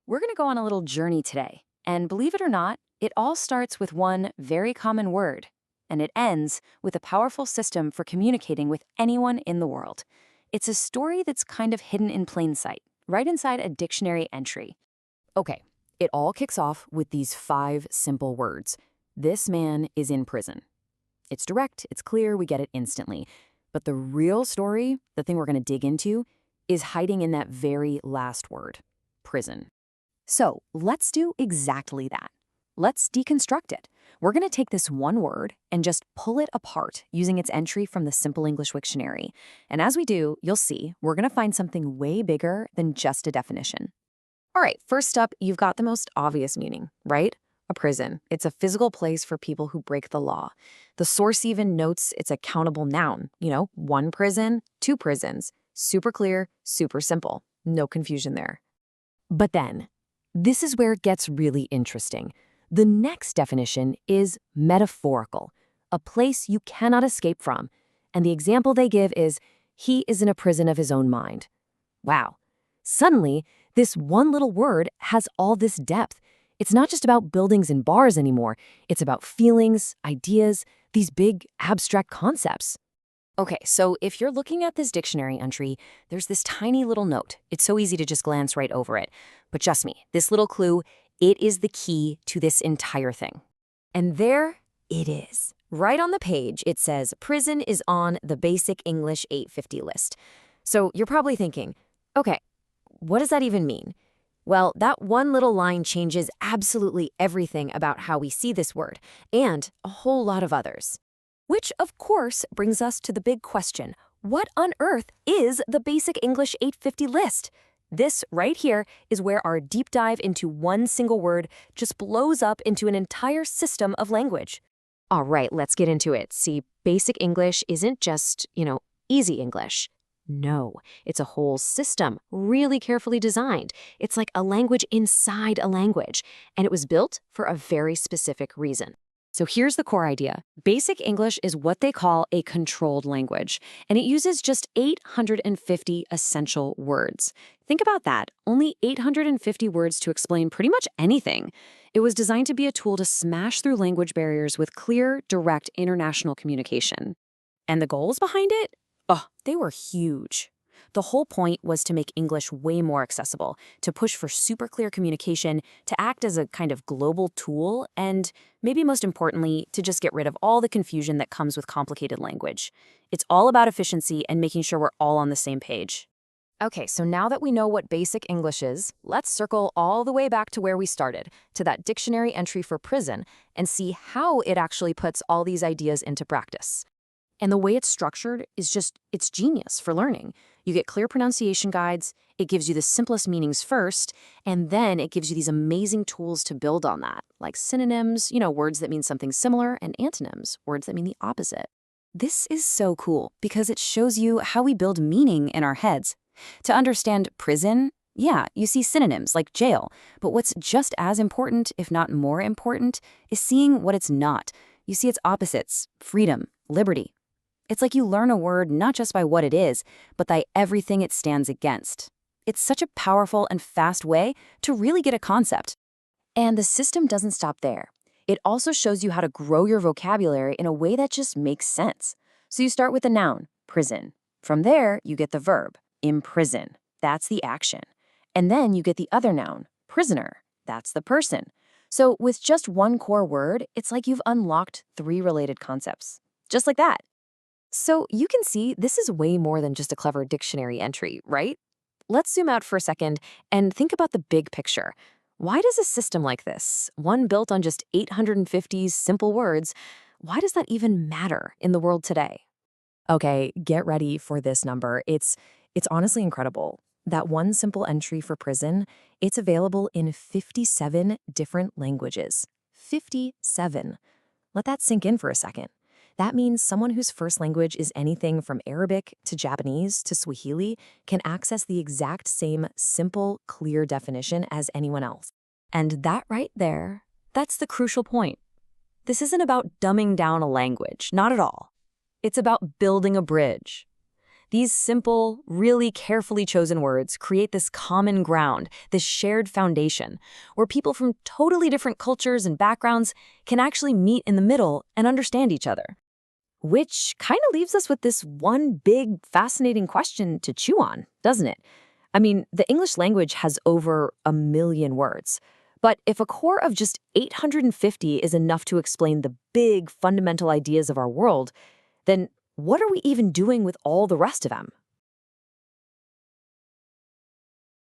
We're going to go on a little journey today. And believe it or not, it all starts with one very common word, and it ends with a powerful system for communicating with anyone in the world. It's a story that's kind of hidden in plain sight, right inside a dictionary entry. Okay, it all kicks off with these 5 simple words. This man is in prison. It's direct, it's clear, we get it instantly. But the real story, the thing we're going to dig into, is hiding in that very last word, prison. So let's do exactly that. Let's deconstruct it. We're going to take this one word and just pull it apart using its entry from the Simple English Wiktionary. And as we do, you'll see we're going to find something way bigger than just a definition. All right, first up, you've got the most obvious meaning, right? A prison. It's a physical place for people who break the law. The source even notes it's a countable noun. One prison, 2 prisons. Super clear, super simple. No confusion there. But then, this is where it gets really interesting. The next definition is metaphorical, a place you cannot escape from. And the example they give is, he is in a prison of his own mind. Wow. Suddenly, this one little word has all this depth. It's not just about buildings and bars anymore. It's about feelings, ideas, these big abstract concepts. Okay, so if you're looking at this dictionary entry, there's this tiny little note. It's so easy to just glance right over it. But trust me, this little clue, it is the key to this entire thing. And there it is. Right on the page, it says, prison is on the Basic English 850 list. So you're probably thinking, okay, what does that even mean? Well, that one little line changes absolutely everything about how we see this word, and a whole lot of others. Which, of course, brings us to the big question. What on earth is the Basic English 850 list? This right here is where our deep dive into one single word just blows up into an entire system of language. All right, let's get into it. See, Basic English isn't just, easy English. No, it's a whole system, really carefully designed. It's like a language inside a language, and it was built for a very specific reason. So here's the core idea. Basic English is what they call a controlled language, and it uses just 850 essential words. Think about that, only 850 words to explain pretty much anything. It was designed to be a tool to smash through language barriers with clear, direct international communication. And the goals behind it? Oh, they were huge. The whole point was to make English way more accessible, to push for super clear communication, to act as a kind of global tool, and maybe most importantly, to just get rid of all the confusion that comes with complicated language. It's all about efficiency and making sure we're all on the same page. Okay, so now that we know what Basic English is, let's circle all the way back to where we started, to that dictionary entry for prison, and see how it actually puts all these ideas into practice. And the way it's structured is it's genius for learning. You get clear pronunciation guides, it gives you the simplest meanings first, and then it gives you these amazing tools to build on that, like synonyms, words that mean something similar, and antonyms, words that mean the opposite. This is so cool because it shows you how we build meaning in our heads. To understand prison, yeah, you see synonyms like jail, but what's just as important, if not more important, is seeing what it's not. You see its opposites, freedom, liberty. It's like you learn a word not just by what it is, but by everything it stands against. It's such a powerful and fast way to really get a concept. And the system doesn't stop there. It also shows you how to grow your vocabulary in a way that just makes sense. So you start with the noun, prison. From there, you get the verb, imprison. That's the action. And then you get the other noun, prisoner. That's the person. So with just one core word, it's like you've unlocked 3 related concepts. Just like that. So you can see this is way more than just a clever dictionary entry, right? Let's zoom out for a second and think about the big picture. Why does a system like this, one built on just 850 simple words, why does that even matter in the world today? Okay, get ready for this number. It's honestly incredible. That one simple entry for prison, it's available in 57 different languages. 57. Let that sink in for a second. That means someone whose first language is anything from Arabic to Japanese to Swahili can access the exact same simple, clear definition as anyone else. And that right there, that's the crucial point. This isn't about dumbing down a language, not at all. It's about building a bridge. These simple, really carefully chosen words create this common ground, this shared foundation, where people from totally different cultures and backgrounds can actually meet in the middle and understand each other. Which kind of leaves us with this one big, fascinating question to chew on, doesn't it? I mean, the English language has over 1 million words. But if a core of just 850 is enough to explain the big, fundamental ideas of our world, then what are we even doing with all the rest of them?